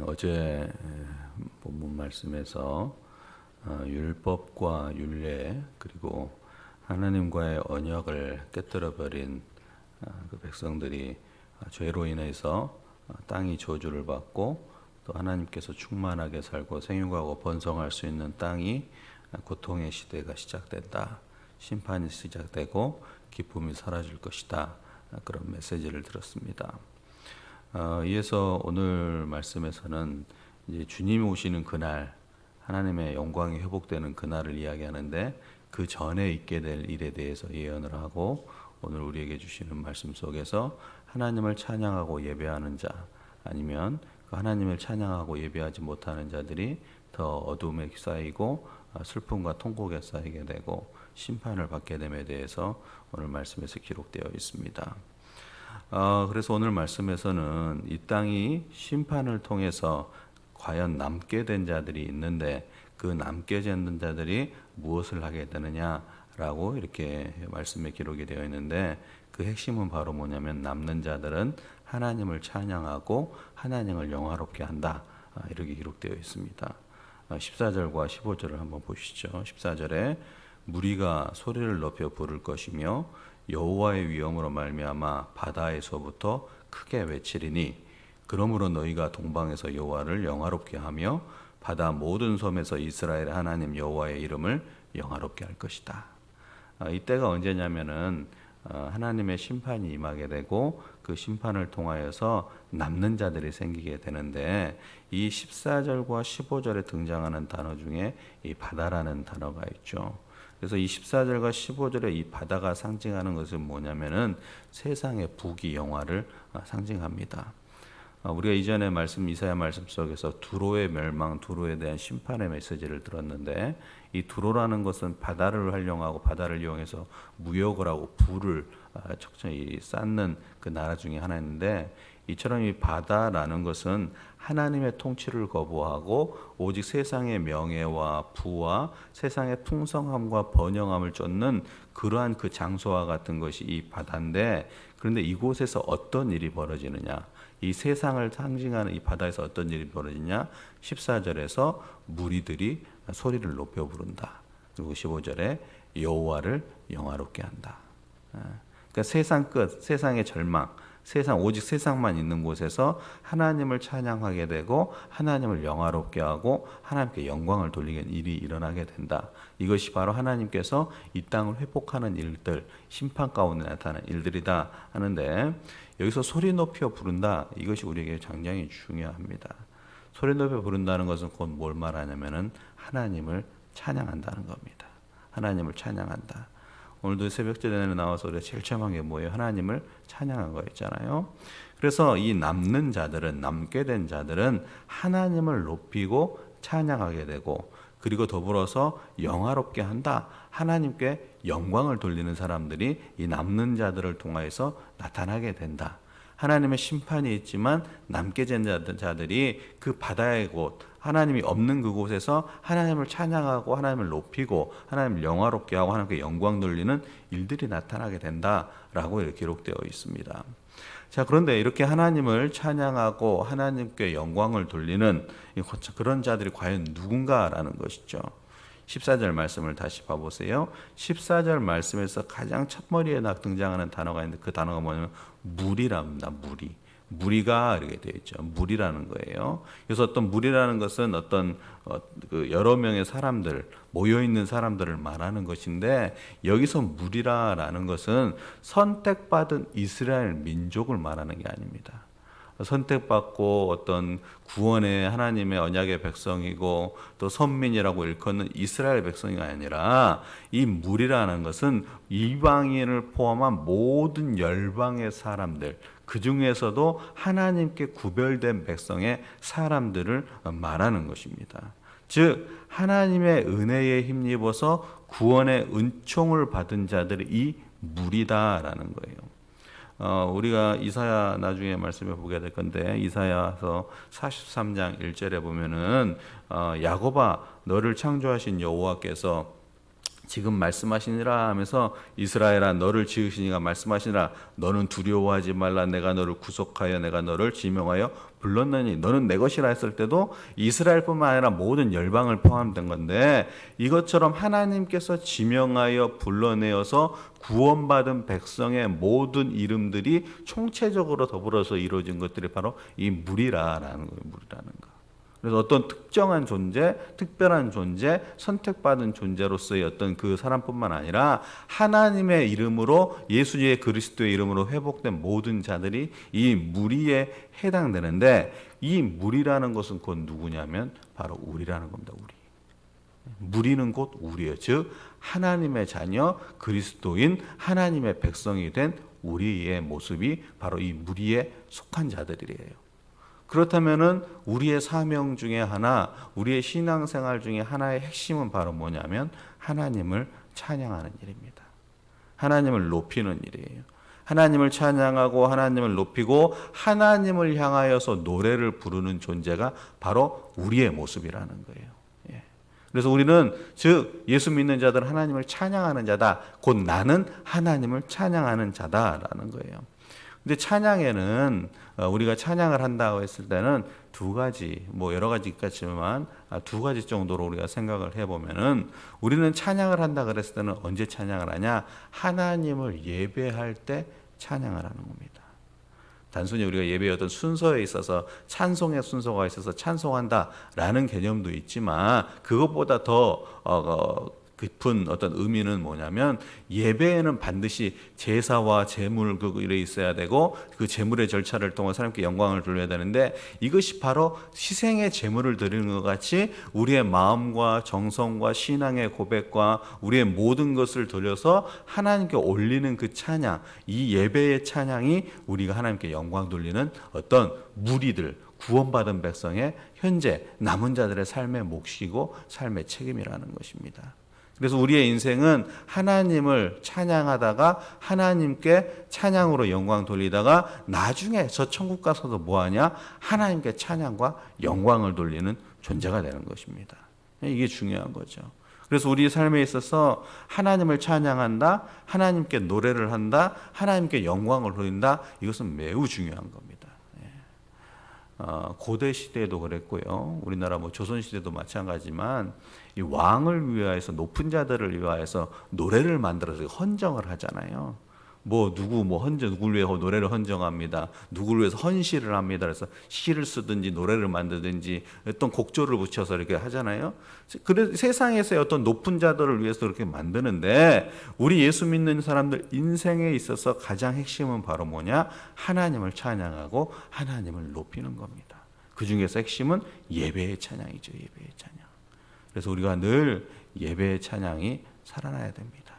어제 본문 말씀에서 율법과 율례 그리고 하나님과의 언약을 깨뜨려 버린 그 백성들이 죄로 인해서 땅이 저주를 받고 또 하나님께서 충만하게 살고 생육하고 번성할 수 있는 땅이 고통의 시대가 시작된다. 심판이 시작되고 기쁨이 사라질 것이다. 그런 메시지를 들었습니다. 이어서 오늘 말씀에서는 이제 주님이 오시는 그날, 하나님의 영광이 회복되는 그날을 이야기하는데 그 전에 있게 될 일에 대해서 예언을 하고 오늘 우리에게 주시는 말씀 속에서 하나님을 찬양하고 예배하는 자 아니면 그 하나님을 찬양하고 예배하지 못하는 자들이 더 어둠에 쌓이고 슬픔과 통곡에 쌓이게 되고 심판을 받게 됨에 대해서 오늘 말씀에서 기록되어 있습니다. 그래서 오늘 말씀에서는 이 땅이 심판을 통해서 과연 남게 된 자들이 있는데 그 남게 된 자들이 무엇을 하게 되느냐라고 이렇게 말씀에 기록이 되어 있는데 그 핵심은 바로 뭐냐면 남는 자들은 하나님을 찬양하고 하나님을 영화롭게 한다. 이렇게 기록되어 있습니다. 14절과 15절을 한번 보시죠. 14절에 무리가 소리를 높여 부를 것이며 여호와의 위엄으로 말미암아 바다에서부터 크게 외치리니 그러므로 너희가 동방에서 여호와를 영화롭게 하며 바다 모든 섬에서 이스라엘 하나님 여호와의 이름을 영화롭게 할 것이다. 이때가 언제냐면은 하나님의 심판이 임하게 되고 그 심판을 통하여서 남는 자들이 생기게 되는데 이 14절과 15절에 등장하는 단어 중에 이 바다라는 단어가 있죠. 그래서 이 14절과 15절에 이 바다가 상징하는 것은 뭐냐면은 세상의 부귀 영화를 상징합니다. 우리가 이전에 이사야 말씀 속에서 두로의 멸망, 두로에 대한 심판의 메시지를 들었는데 이 두로라는 것은 바다를 활용하고 바다를 이용해서 무역을 하고 부를 적절히 쌓는 그 나라 중에 하나인데 이처럼 이 바다라는 것은 하나님의 통치를 거부하고 오직 세상의 명예와 부와 세상의 풍성함과 번영함을 쫓는 그러한 그 장소와 같은 것이 이 바다인데 그런데 이곳에서 어떤 일이 벌어지느냐 이 세상을 상징하는 이 바다에서 어떤 일이 벌어지냐 14절에서 무리들이 소리를 높여 부른다. 그리고 15절에 여호와를 영화롭게 한다. 그러니까 세상 끝, 세상의 절망 오직 세상만 있는 곳에서 하나님을 찬양하게 되고 하나님을 영화롭게 하고 하나님께 영광을 돌리는 일이 일어나게 된다. 이것이 바로 하나님께서 이 땅을 회복하는 일들, 심판 가운데 나타나는 일들이다 하는데 여기서 소리 높여 부른다. 이것이 우리에게 굉장히 중요합니다. 소리 높여 부른다는 것은 곧 뭘 말하냐면은 하나님을 찬양한다는 겁니다. 하나님을 찬양한다. 오늘도 새벽제단에 나와서 우리가 제일 처음 게 뭐예요? 하나님을 찬양한 거였잖아요. 그래서 이 남게 된 자들은 하나님을 높이고 찬양하게 되고 그리고 더불어서 영화롭게 한다. 하나님께 영광을 돌리는 사람들이 이 남는 자들을 통하여서 나타나게 된다. 하나님의 심판이 있지만 남게 된 자들이 그 바다의 곳, 하나님이 없는 그곳에서 하나님을 찬양하고 하나님을 높이고 하나님을 영화롭게 하고 하나님께 영광 돌리는 일들이 나타나게 된다라고 이렇게 기록되어 있습니다. 자, 그런데 이렇게 하나님을 찬양하고 하나님께 영광을 돌리는 그런 자들이 과연 누군가라는 것이죠. 14절 말씀을 다시 봐보세요. 14절 말씀에서 가장 첫머리에 등장하는 단어가 있는데 그 단어가 뭐냐면 무리랍니다. 무리가 이렇게 되어 있죠. 무리라는 거예요. 그래서 어떤 무리라는 것은 어떤 그 여러 명의 사람들 모여 있는 사람들을 말하는 것인데 여기서 무리라는 것은 선택받은 이스라엘 민족을 말하는 게 아닙니다. 선택받고 어떤 구원의 하나님의 언약의 백성이고 또 선민이라고 일컫는 이스라엘 백성이 아니라 이 무리라는 것은 이방인을 포함한 모든 열방의 사람들 그 중에서도 하나님께 구별된 백성의 사람들을 말하는 것입니다. 즉 하나님의 은혜에 힘입어서 구원의 은총을 받은 자들이 이 무리다라는 거예요. 우리가 이사야 나중에 말씀을 보게 될 건데 이사야서 43장 1절에 보면은 야곱아 너를 창조하신 여호와께서 지금 말씀하시니라 하면서 이스라엘아 너를 지으시니가 말씀하시니라 너는 두려워하지 말라 내가 너를 구속하여 내가 너를 지명하여 불렀느니 너는 내 것이라 했을 때도 이스라엘뿐만 아니라 모든 열방을 포함된 건데 이것처럼 하나님께서 지명하여 불러내어서 구원받은 백성의 모든 이름들이 총체적으로 더불어서 이루어진 것들이 바로 이 무리라라는 거예요. 무리라는 거. 그래서 어떤 특정한 존재, 특별한 존재, 선택받은 존재로서의 어떤 그 사람뿐만 아니라 하나님의 이름으로 예수의 그리스도의 이름으로 회복된 모든 자들이 이 무리에 해당되는데 이 무리라는 것은 곧 누구냐면 바로 우리라는 겁니다. 우리. 무리는 곧 우리예요. 즉 하나님의 자녀, 그리스도인 하나님의 백성이 된 우리의 모습이 바로 이 무리에 속한 자들이에요. 그렇다면은 우리의 사명 중에 하나, 우리의 신앙생활 중에 하나의 핵심은 바로 뭐냐면 하나님을 찬양하는 일입니다. 하나님을 높이는 일이에요. 하나님을 찬양하고 하나님을 높이고 하나님을 향하여서 노래를 부르는 존재가 바로 우리의 모습이라는 거예요. 그래서 우리는 즉 예수 믿는 자들은 하나님을 찬양하는 자다. 곧 나는 하나님을 찬양하는 자다라는 거예요. 근데 찬양에는 우리가 찬양을 한다고 했을 때는 두 가지, 뭐 여러 가지 있겠지만 두 가지 정도로 우리가 생각을 해보면은 우리는 찬양을 한다 그랬을 때는 언제 찬양을 하냐? 하나님을 예배할 때 찬양을 하는 겁니다. 단순히 우리가 예배의 어떤 순서에 있어서 찬송의 순서가 있어서 찬송한다라는 개념도 있지만 그것보다 더 깊은 어떤 의미는 뭐냐면 예배에는 반드시 제사와 제물 그 일에 있어야 되고 그 제물의 절차를 통해 하나님께 영광을 돌려야 되는데 이것이 바로 희생의 제물을 드리는 것 같이 우리의 마음과 정성과 신앙의 고백과 우리의 모든 것을 돌려서 하나님께 올리는 그 찬양, 이 예배의 찬양이 우리가 하나님께 영광 돌리는 어떤 무리들, 구원받은 백성의 현재 남은 자들의 삶의 몫이고 삶의 책임이라는 것입니다. 그래서 우리의 인생은 하나님을 찬양하다가 하나님께 찬양으로 영광 돌리다가 나중에 저 천국 가서도 뭐하냐? 하나님께 찬양과 영광을 돌리는 존재가 되는 것입니다. 이게 중요한 거죠. 그래서 우리 삶에 있어서 하나님을 찬양한다, 하나님께 노래를 한다, 하나님께 영광을 돌린다. 이것은 매우 중요한 겁니다. 고대 시대에도 그랬고요. 우리나라 뭐 조선 시대도 마찬가지지만 이 왕을 위하여서 높은 자들을 위하여서 노래를 만들어서 헌정을 하잖아요. 뭐 누구 뭐 누구를 위해서 노래를 헌정합니다. 누구를 위해서 헌시를 합니다. 그래서 시를 쓰든지 노래를 만들든지 어떤 곡조를 붙여서 이렇게 하잖아요. 그래서 세상에서의 어떤 높은 자들을 위해서 그렇게 만드는데 우리 예수 믿는 사람들 인생에 있어서 가장 핵심은 바로 뭐냐? 하나님을 찬양하고 하나님을 높이는 겁니다. 그 중에서 핵심은 예배의 찬양이죠. 예배의 찬양. 그래서 우리가 늘 예배의 찬양이 살아나야 됩니다.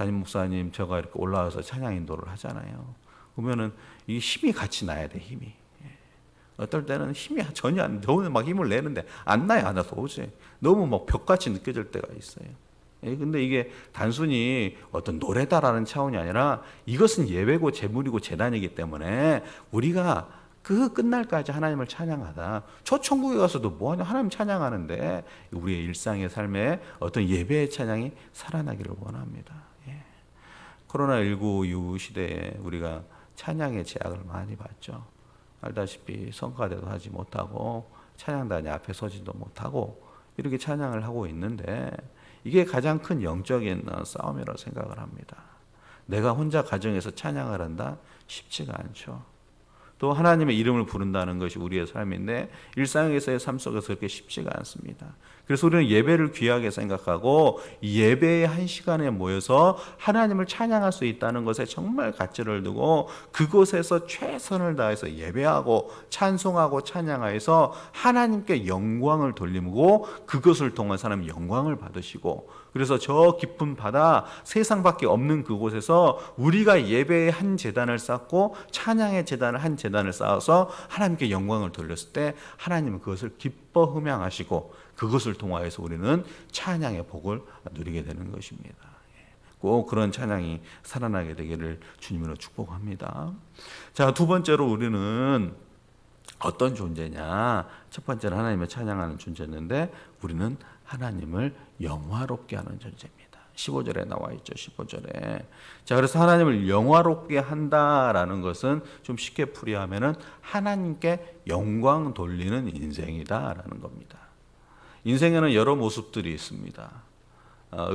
담임 목사님 제가 이렇게 올라와서 찬양 인도를 하잖아요. 그러면은 이 힘이 같이 나야 돼. 힘이. 어떨 때는 힘이 전혀 안, 저는 막 힘을 내는데 안 나요. 안 나서 도저히 너무 막 벽같이 느껴질 때가 있어요. 근데 이게 단순히 어떤 노래다라는 차원이 아니라 이것은 예배고 제물이고 제단이기 때문에 우리가 그 끝날까지 하나님을 찬양하다. 저 천국에 가서도 뭐하냐? 하나님 찬양하는데 우리의 일상의 삶에 어떤 예배의 찬양이 살아나기를 원합니다. 코로나19 이후 시대에 우리가 찬양의 제약을 많이 받죠. 알다시피 성가대도 하지 못하고 찬양단이 앞에 서지도 못하고 이렇게 찬양을 하고 있는데 이게 가장 큰 영적인 싸움이라고 생각을 합니다. 내가 혼자 가정에서 찬양을 한다? 쉽지가 않죠. 또 하나님의 이름을 부른다는 것이 우리의 삶인데 일상에서의 삶 속에서 그렇게 쉽지가 않습니다. 그래서 우리는 예배를 귀하게 생각하고 예배의 한 시간에 모여서 하나님을 찬양할 수 있다는 것에 정말 가치를 두고 그곳에서 최선을 다해서 예배하고 찬송하고 찬양하여서 하나님께 영광을 돌리고 그것을 통한 사람이 영광을 받으시고 그래서 저 깊은 바다 세상밖에 없는 그곳에서 우리가 예배의 한 제단을 쌓고 찬양의 제단을 한 제단을 쌓아서 하나님께 영광을 돌렸을 때 하나님은 그것을 기뻐 흠양하시고 그것을 통하여서 우리는 찬양의 복을 누리게 되는 것입니다. 꼭 그런 찬양이 살아나게 되기를 주님으로 축복합니다. 자, 두 번째로 우리는 어떤 존재냐? 첫 번째는 하나님을 찬양하는 존재였는데 우리는 하나님을 영화롭게 하는 존재입니다. 15절에 나와 있죠. 15절에. 자, 그래서 하나님을 영화롭게 한다라는 것은 좀 쉽게 풀이하면은 하나님께 영광 돌리는 인생이다라는 겁니다. 인생에는 여러 모습들이 있습니다.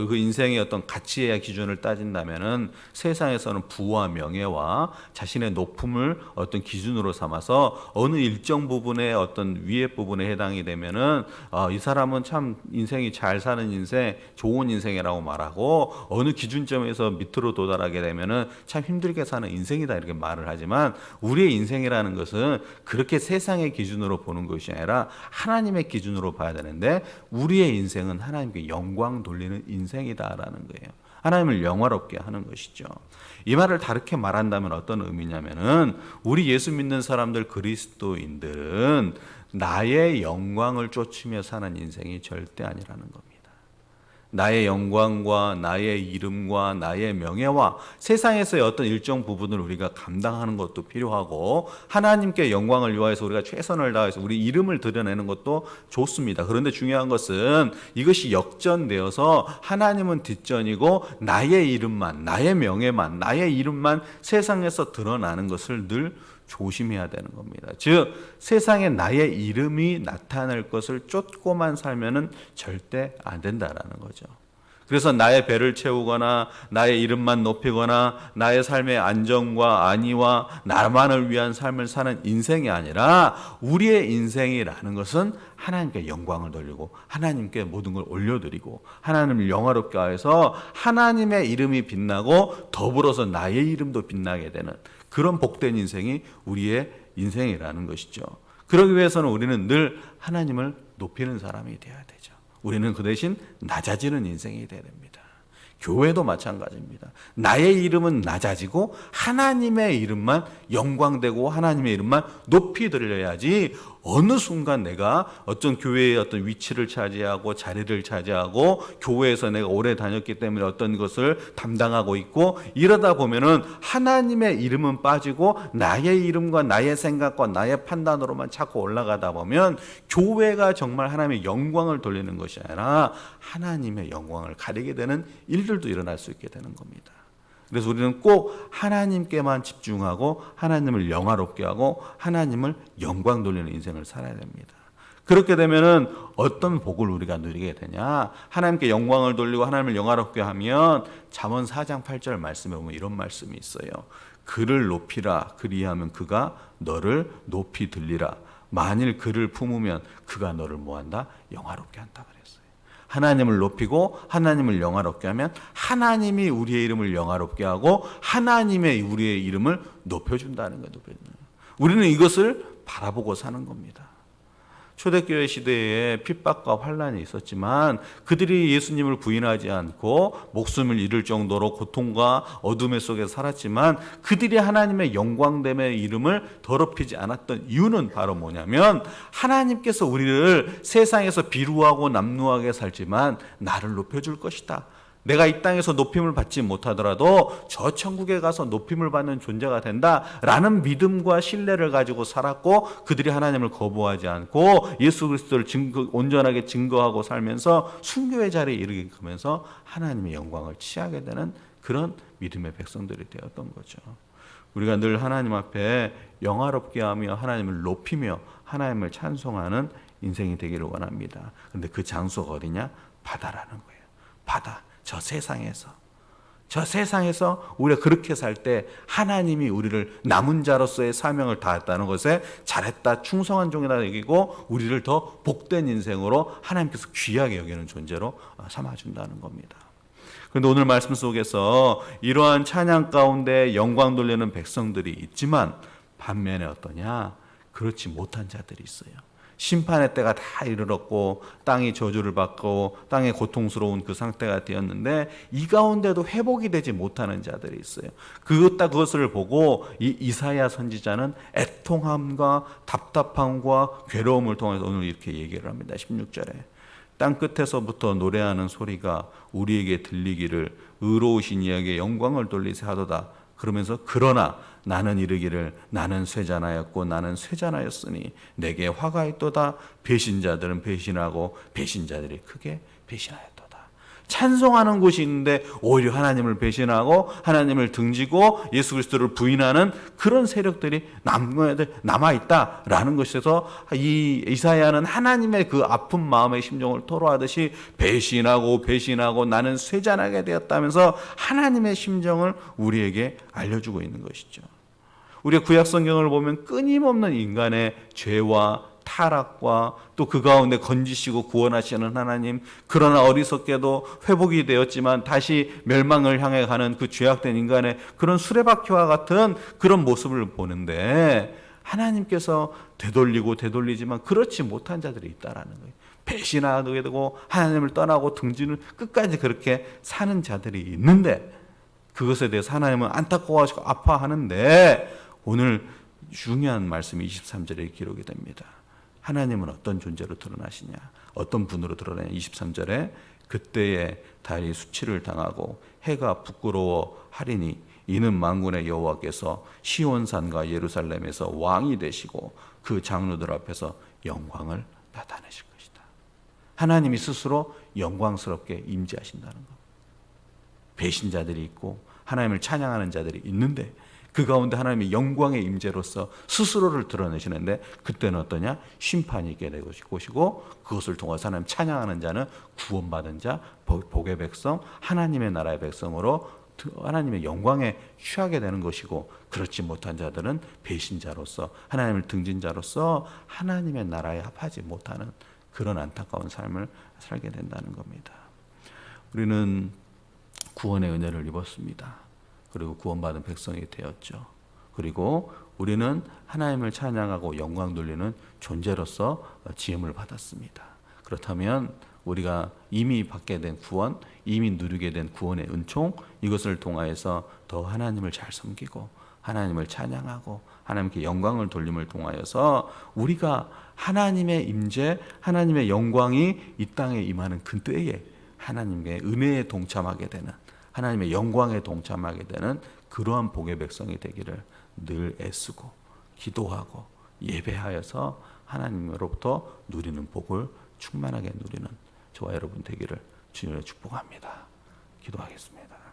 그 인생의 어떤 가치의 기준을 따진다면은 세상에서는 부와 명예와 자신의 높음을 어떤 기준으로 삼아서 어느 일정 부분의 어떤 위의 부분에 해당이 되면은 이 사람은 참 인생이 잘 사는 인생, 좋은 인생이라고 말하고 어느 기준점에서 밑으로 도달하게 되면은 참 힘들게 사는 인생이다 이렇게 말을 하지만 우리의 인생이라는 것은 그렇게 세상의 기준으로 보는 것이 아니라 하나님의 기준으로 봐야 되는데 우리의 인생은 하나님께 영광 돌리는 인생이다라는 거예요. 하나님을 영화롭게 하는 것이죠. 이 말을 다르게 말한다면 어떤 의미냐면은 우리 예수 믿는 사람들 그리스도인들은 나의 영광을 쫓으며 사는 인생이 절대 아니라는 겁니다. 나의 영광과 나의 이름과 나의 명예와 세상에서의 어떤 일정 부분을 우리가 감당하는 것도 필요하고 하나님께 영광을 위하여서 우리가 최선을 다해서 우리 이름을 드러내는 것도 좋습니다. 그런데 중요한 것은 이것이 역전되어서 하나님은 뒷전이고 나의 이름만, 나의 명예만, 나의 이름만 세상에서 드러나는 것을 늘 조심해야 되는 겁니다. 즉 세상에 나의 이름이 나타날 것을 쫓고만 살면은 절대 안 된다라는 거죠. 그래서 나의 배를 채우거나 나의 이름만 높이거나 나의 삶의 안정과 안위와 나만을 위한 삶을 사는 인생이 아니라 우리의 인생이라는 것은 하나님께 영광을 돌리고 하나님께 모든 걸 올려드리고 하나님을 영화롭게 하여서 하나님의 이름이 빛나고 더불어서 나의 이름도 빛나게 되는 그런 복된 인생이 우리의 인생이라는 것이죠. 그러기 위해서는 우리는 늘 하나님을 높이는 사람이 되어야 되죠. 우리는 그 대신 낮아지는 인생이 되어야 됩니다. 교회도 마찬가지입니다. 나의 이름은 낮아지고 하나님의 이름만 영광되고 하나님의 이름만 높이 들려야지 어느 순간 내가 어떤 교회의 어떤 위치를 차지하고 자리를 차지하고 교회에서 내가 오래 다녔기 때문에 어떤 것을 담당하고 있고 이러다 보면은 하나님의 이름은 빠지고 나의 이름과 나의 생각과 나의 판단으로만 자꾸 올라가다 보면 교회가 정말 하나님의 영광을 돌리는 것이 아니라 하나님의 영광을 가리게 되는 일들도 일어날 수 있게 되는 겁니다. 그래서 우리는 꼭 하나님께만 집중하고 하나님을 영화롭게 하고 하나님을 영광 돌리는 인생을 살아야 됩니다. 그렇게 되면은 어떤 복을 우리가 누리게 되냐? 하나님께 영광을 돌리고 하나님을 영화롭게 하면 잠언 4장 8절 말씀에 보면 이런 말씀이 있어요. 그를 높이라 그리하면 그가 너를 높이 들리라. 만일 그를 품으면 그가 너를 뭐한다? 영화롭게 한다 그랬어요. 하나님을 높이고 하나님을 영화롭게 하면 하나님이 우리의 이름을 영화롭게 하고 하나님의 우리의 이름을 높여준다는 거예요. 우리는 이것을 바라보고 사는 겁니다. 초대교회 시대에 핍박과 환난이 있었지만 그들이 예수님을 부인하지 않고 목숨을 잃을 정도로 고통과 어둠의 속에 살았지만 그들이 하나님의 영광됨의 이름을 더럽히지 않았던 이유는 바로 뭐냐면 하나님께서 우리를 세상에서 비루하고 남루하게 살지만 나를 높여줄 것이다. 내가 이 땅에서 높임을 받지 못하더라도 저 천국에 가서 높임을 받는 존재가 된다라는 믿음과 신뢰를 가지고 살았고 그들이 하나님을 거부하지 않고 예수 그리스도를 온전하게 증거하고 살면서 순교의 자리에 이르게 되면서 하나님의 영광을 취하게 되는 그런 믿음의 백성들이 되었던 거죠. 우리가 늘 하나님 앞에 영화롭게 하며 하나님을 높이며 하나님을 찬송하는 인생이 되기를 원합니다. 그런데 그 장소가 어디냐? 바다라는 거예요. 바다. 저 세상에서 우리가 그렇게 살 때 하나님이 우리를 남은 자로서의 사명을 다했다는 것에 잘했다, 충성한 종이다 여기고 우리를 더 복된 인생으로 하나님께서 귀하게 여기는 존재로 삼아준다는 겁니다. 그런데 오늘 말씀 속에서 이러한 찬양 가운데 영광 돌리는 백성들이 있지만 반면에 어떠냐? 그렇지 못한 자들이 있어요. 심판의 때가 다 이르렀고 땅이 저주를 받고 땅의 고통스러운 그 상태가 되었는데 이 가운데도 회복이 되지 못하는 자들이 있어요. 그것을 보고 이 이사야 선지자는 애통함과 답답함과 괴로움을 통해서 오늘 이렇게 얘기를 합니다. 16절에 땅 끝에서부터 노래하는 소리가 우리에게 들리기를 의로우신 이에게 영광을 돌리세 하도다. 그러면서 그러나 나는 이르기를 나는 쇠잔하였고 나는 쇠잔하였으니 내게 화가 있도다. 배신자들은 배신하고 배신자들이 크게 배신하였도다. 찬송하는 곳이 있는데 오히려 하나님을 배신하고 하나님을 등지고 예수 그리스도를 부인하는 그런 세력들이 남아있다라는 것에서 이 이사야는 하나님의 그 아픈 마음의 심정을 토로하듯이 배신하고 나는 쇠잔하게 되었다면서 하나님의 심정을 우리에게 알려주고 있는 것이죠. 우리가 구약 성경을 보면 끊임없는 인간의 죄와 타락과 또 그 가운데 건지시고 구원하시는 하나님, 그러나 어리석게도 회복이 되었지만 다시 멸망을 향해 가는 그 죄악된 인간의 그런 수레바퀴와 같은 그런 모습을 보는데 하나님께서 되돌리지만 그렇지 못한 자들이 있다라는 거예요. 배신하게 되고 하나님을 떠나고 등지는 끝까지 그렇게 사는 자들이 있는데 그것에 대해서 하나님은 안타까워하시고 아파하는데 오늘 중요한 말씀이 23절에 기록이 됩니다. 하나님은 어떤 존재로 드러나시냐, 어떤 분으로 드러나냐. 23절에 그때에 달이 수치를 당하고 해가 부끄러워하리니 이는 만군의 여호와께서 시온산과 예루살렘에서 왕이 되시고 그 장로들 앞에서 영광을 나타내실 것이다. 하나님이 스스로 영광스럽게 임재하신다는 것. 배신자들이 있고 하나님을 찬양하는 자들이 있는데 그 가운데 하나님의 영광의 임재로서 스스로를 드러내시는데 그때는 어떠냐? 심판이 있게 될 것이고 그것을 통해서 하나님 찬양하는 자는 구원받은 자, 복의 백성, 하나님의 나라의 백성으로 하나님의 영광에 취하게 되는 것이고 그렇지 못한 자들은 배신자로서 하나님을 등진 자로서 하나님의 나라에 합하지 못하는 그런 안타까운 삶을 살게 된다는 겁니다. 우리는 구원의 은혜를 입었습니다. 그리고 구원받은 백성이 되었죠. 그리고 우리는 하나님을 찬양하고 영광 돌리는 존재로서 지음을 받았습니다. 그렇다면 우리가 이미 받게 된 구원, 이미 누리게 된 구원의 은총, 이것을 통하여서 더 하나님을 잘 섬기고 하나님을 찬양하고 하나님께 영광을 돌림을 통하여서 우리가 하나님의 임재, 하나님의 영광이 이 땅에 임하는 그 때에 하나님의 은혜에 동참하게 되는, 하나님의 영광에 동참하게 되는 그러한 복의 백성이 되기를 늘 애쓰고 기도하고 예배하여서 하나님으로부터 누리는 복을 충만하게 누리는 저와 여러분 되기를 주님으로 축복합니다. 기도하겠습니다.